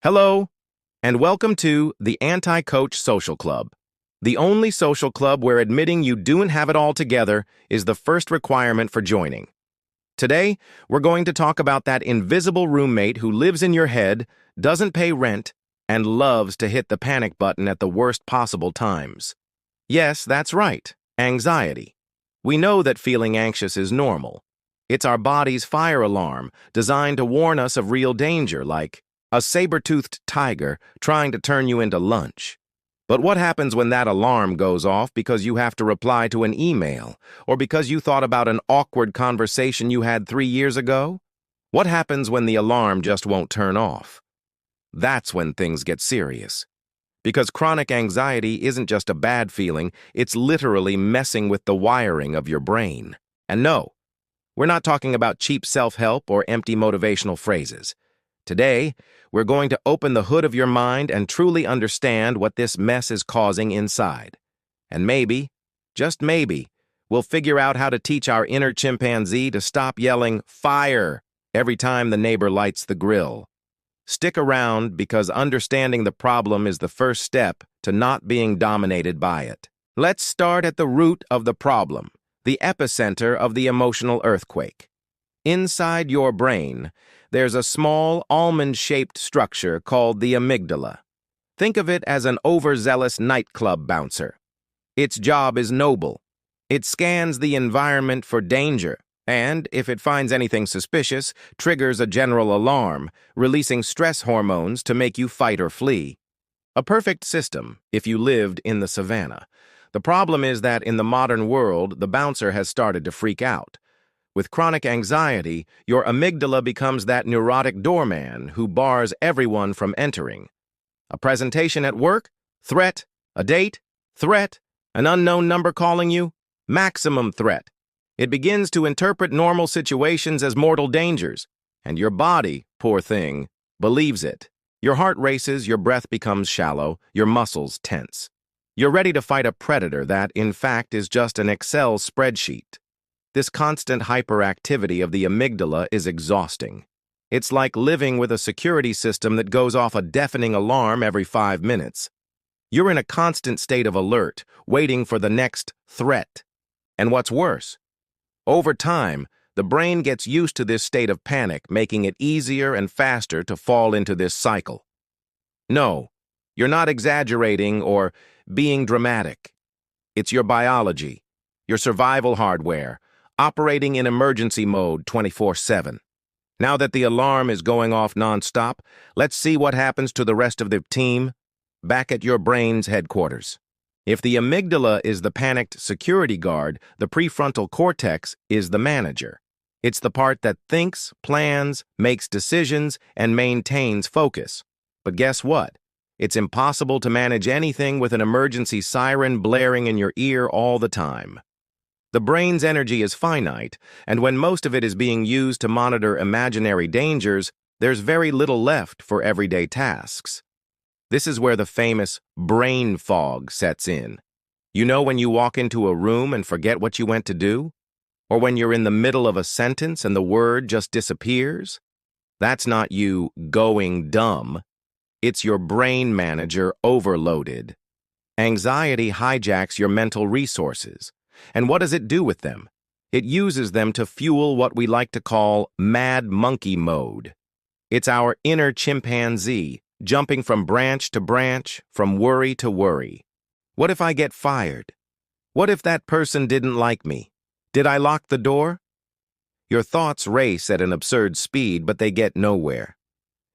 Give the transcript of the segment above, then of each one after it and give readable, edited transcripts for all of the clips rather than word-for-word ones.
Hello, and welcome to the Anti-Coach Social Club, the only social club where admitting you don't have it all together is the first requirement for joining. Today, we're going to talk about that invisible roommate who lives in your head, doesn't pay rent, and loves to hit the panic button at the worst possible times. Yes, that's right, anxiety. We know that feeling anxious is normal. It's our body's fire alarm, designed to warn us of real danger, like a saber-toothed tiger trying to turn you into lunch. But what happens when that alarm goes off because you have to reply to an email, or because you thought about an awkward conversation you had 3 years ago? What happens when the alarm just won't turn off? That's when things get serious. Because chronic anxiety isn't just a bad feeling, it's literally messing with the wiring of your brain. And no, we're not talking about cheap self-help or empty motivational phrases. Today, we're going to open the hood of your mind and truly understand what this mess is causing inside. And maybe, just maybe, we'll figure out how to teach our inner chimpanzee to stop yelling "fire" every time the neighbor lights the grill. Stick around because understanding the problem is the first step to not being dominated by it. Let's start at the root of the problem, the epicenter of the emotional earthquake. Inside your brain, there's a small almond-shaped structure called the amygdala. Think of it as an overzealous nightclub bouncer. Its job is noble. It scans the environment for danger, and, if it finds anything suspicious, triggers a general alarm, releasing stress hormones to make you fight or flee. A perfect system if you lived in the savannah. The problem is that in the modern world, the bouncer has started to freak out. With chronic anxiety, your amygdala becomes that neurotic doorman who bars everyone from entering. A presentation at work? Threat. A date? Threat. An unknown number calling you? Maximum threat. It begins to interpret normal situations as mortal dangers, and your body, poor thing, believes it. Your heart races, your breath becomes shallow, your muscles tense. You're ready to fight a predator that, in fact, is just an Excel spreadsheet. This constant hyperactivity of the amygdala is exhausting. It's like living with a security system that goes off a deafening alarm every 5 minutes. You're in a constant state of alert, waiting for the next threat. And what's worse, over time, the brain gets used to this state of panic, making it easier and faster to fall into this cycle. No, you're not exaggerating or being dramatic. It's your biology, your survival hardware, operating in emergency mode 24/7. Now that the alarm is going off nonstop, let's see what happens to the rest of the team back at your brain's headquarters. If the amygdala is the panicked security guard, the prefrontal cortex is the manager. It's the part that thinks, plans, makes decisions, and maintains focus. But guess what? It's impossible to manage anything with an emergency siren blaring in your ear all the time. The brain's energy is finite, and when most of it is being used to monitor imaginary dangers, there's very little left for everyday tasks. This is where the famous brain fog sets in. You know when you walk into a room and forget what you went to do? Or when you're in the middle of a sentence and the word just disappears? That's not you going dumb. It's your brain manager overloaded. Anxiety hijacks your mental resources. And what does it do with them? It uses them to fuel what we like to call mad monkey mode. It's our inner chimpanzee, jumping from branch to branch, from worry to worry. What if I get fired? What if that person didn't like me? Did I lock the door? Your thoughts race at an absurd speed, but they get nowhere.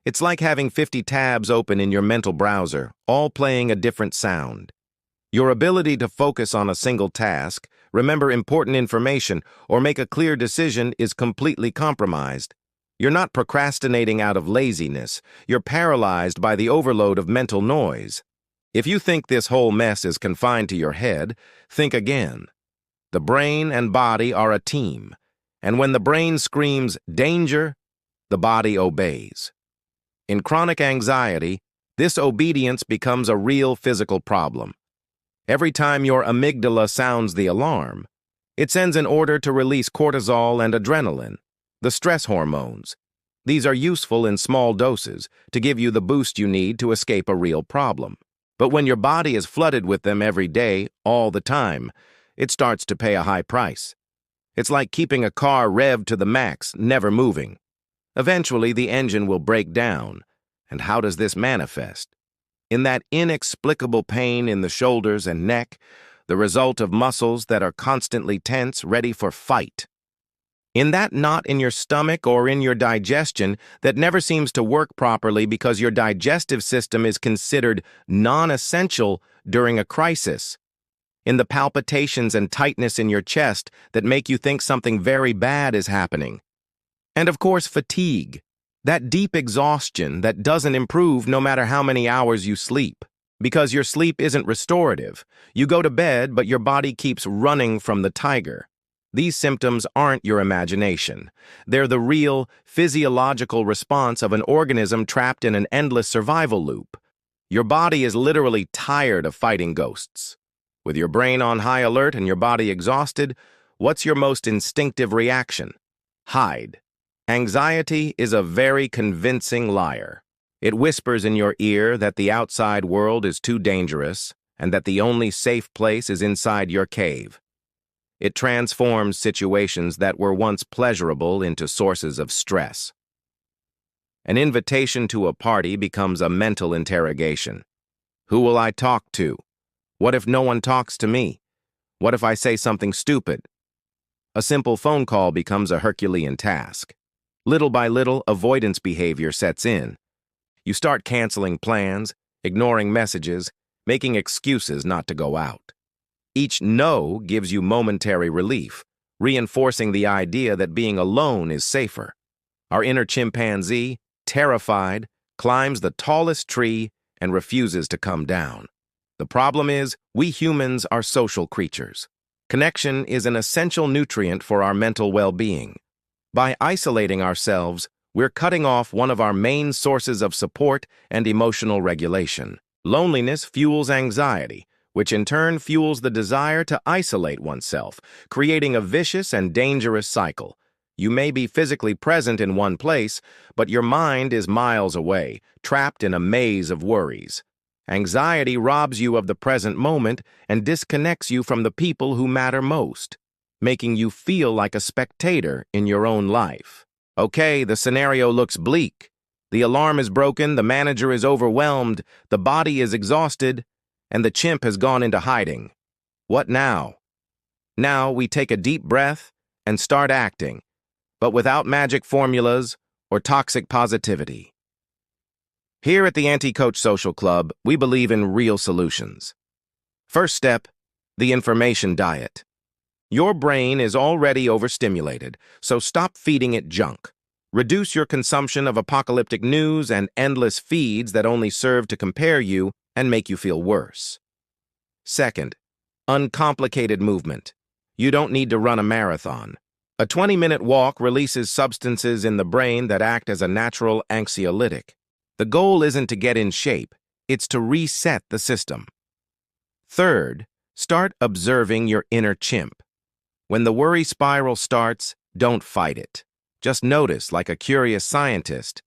It's like having 50 tabs open in your mental browser, all playing a different sound. Your ability to focus on a single task, remember important information, or make a clear decision is completely compromised. You're not procrastinating out of laziness. You're paralyzed by the overload of mental noise. If you think this whole mess is confined to your head, think again. The brain and body are a team, and when the brain screams danger, the body obeys. In chronic anxiety, this obedience becomes a real physical problem. Every time your amygdala sounds the alarm, it sends an order to release cortisol and adrenaline, the stress hormones. These are useful in small doses to give you the boost you need to escape a real problem. But when your body is flooded with them every day, all the time, it starts to pay a high price. It's like keeping a car revved to the max, never moving. Eventually, the engine will break down. And how does this manifest? In that inexplicable pain in the shoulders and neck, the result of muscles that are constantly tense, ready for fight. In that knot in your stomach or in your digestion that never seems to work properly because your digestive system is considered non-essential during a crisis. In the palpitations and tightness in your chest that make you think something very bad is happening. And of course, fatigue. That deep exhaustion that doesn't improve no matter how many hours you sleep. Because your sleep isn't restorative. You go to bed, but your body keeps running from the tiger. These symptoms aren't your imagination. They're the real, physiological response of an organism trapped in an endless survival loop. Your body is literally tired of fighting ghosts. With your brain on high alert and your body exhausted, what's your most instinctive reaction? Hide. Anxiety is a very convincing liar. It whispers in your ear that the outside world is too dangerous and that the only safe place is inside your cave. It transforms situations that were once pleasurable into sources of stress. An invitation to a party becomes a mental interrogation. Who will I talk to? What if no one talks to me? What if I say something stupid? A simple phone call becomes a Herculean task. Little by little, avoidance behavior sets in. You start canceling plans, ignoring messages, making excuses not to go out. Each no gives you momentary relief, reinforcing the idea that being alone is safer. Our inner chimpanzee, terrified, climbs the tallest tree and refuses to come down. The problem is, we humans are social creatures. Connection is an essential nutrient for our mental well-being. By isolating ourselves, we're cutting off one of our main sources of support and emotional regulation. Loneliness fuels anxiety, which in turn fuels the desire to isolate oneself, creating a vicious and dangerous cycle. You may be physically present in one place, but your mind is miles away, trapped in a maze of worries. Anxiety robs you of the present moment and disconnects you from the people who matter most, making you feel like a spectator in your own life. Okay, the scenario looks bleak. The alarm is broken, the manager is overwhelmed, the body is exhausted, and the chimp has gone into hiding. What now? Now we take a deep breath and start acting, but without magic formulas or toxic positivity. Here at the Anti-Coach Social Club, we believe in real solutions. First step, the information diet. Your brain is already overstimulated, so stop feeding it junk. Reduce your consumption of apocalyptic news and endless feeds that only serve to compare you and make you feel worse. Second, uncomplicated movement. You don't need to run a marathon. A 20-minute walk releases substances in the brain that act as a natural anxiolytic. The goal isn't to get in shape, it's to reset the system. Third, start observing your inner chimp. When the worry spiral starts, don't fight it. Just notice, like a curious scientist.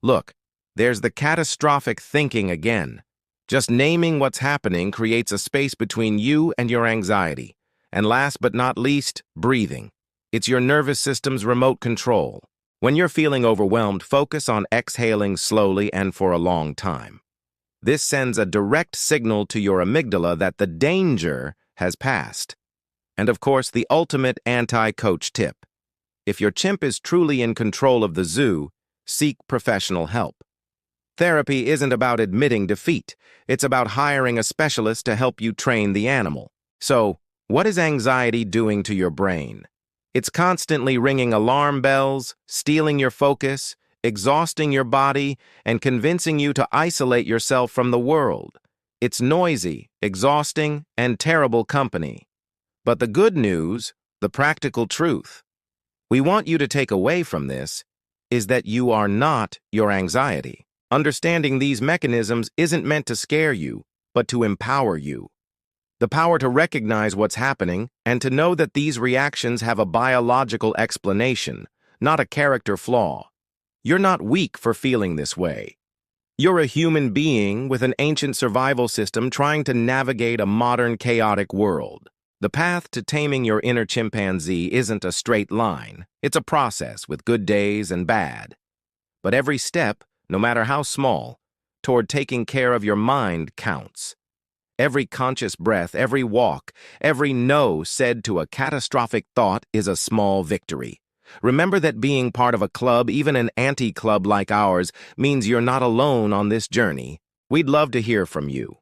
Look, there's the catastrophic thinking again. Just naming what's happening creates a space between you and your anxiety. And last but not least, breathing. It's your nervous system's remote control. When you're feeling overwhelmed, focus on exhaling slowly and for a long time. This sends a direct signal to your amygdala that the danger has passed. And of course, the ultimate anti-coach tip. If your chimp is truly in control of the zoo, seek professional help. Therapy isn't about admitting defeat. It's about hiring a specialist to help you train the animal. So, what is anxiety doing to your brain? It's constantly ringing alarm bells, stealing your focus, exhausting your body, and convincing you to isolate yourself from the world. It's noisy, exhausting, and terrible company. But the good news, the practical truth, we want you to take away from this is that you are not your anxiety. Understanding these mechanisms isn't meant to scare you, but to empower you. The power to recognize what's happening and to know that these reactions have a biological explanation, not a character flaw. You're not weak for feeling this way. You're a human being with an ancient survival system trying to navigate a modern, chaotic world. The path to taming your inner chimpanzee isn't a straight line. It's a process with good days and bad. But every step, no matter how small, toward taking care of your mind counts. Every conscious breath, every walk, every no said to a catastrophic thought is a small victory. Remember that being part of a club, even an anti-club like ours, means you're not alone on this journey. We'd love to hear from you.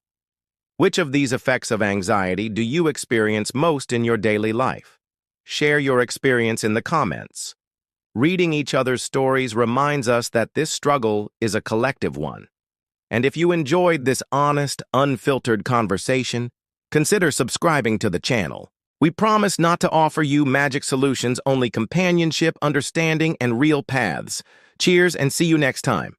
Which of these effects of anxiety do you experience most in your daily life? Share your experience in the comments. Reading each other's stories reminds us that this struggle is a collective one. And if you enjoyed this honest, unfiltered conversation, consider subscribing to the channel. We promise not to offer you magic solutions, only companionship, understanding, and real paths. Cheers and see you next time.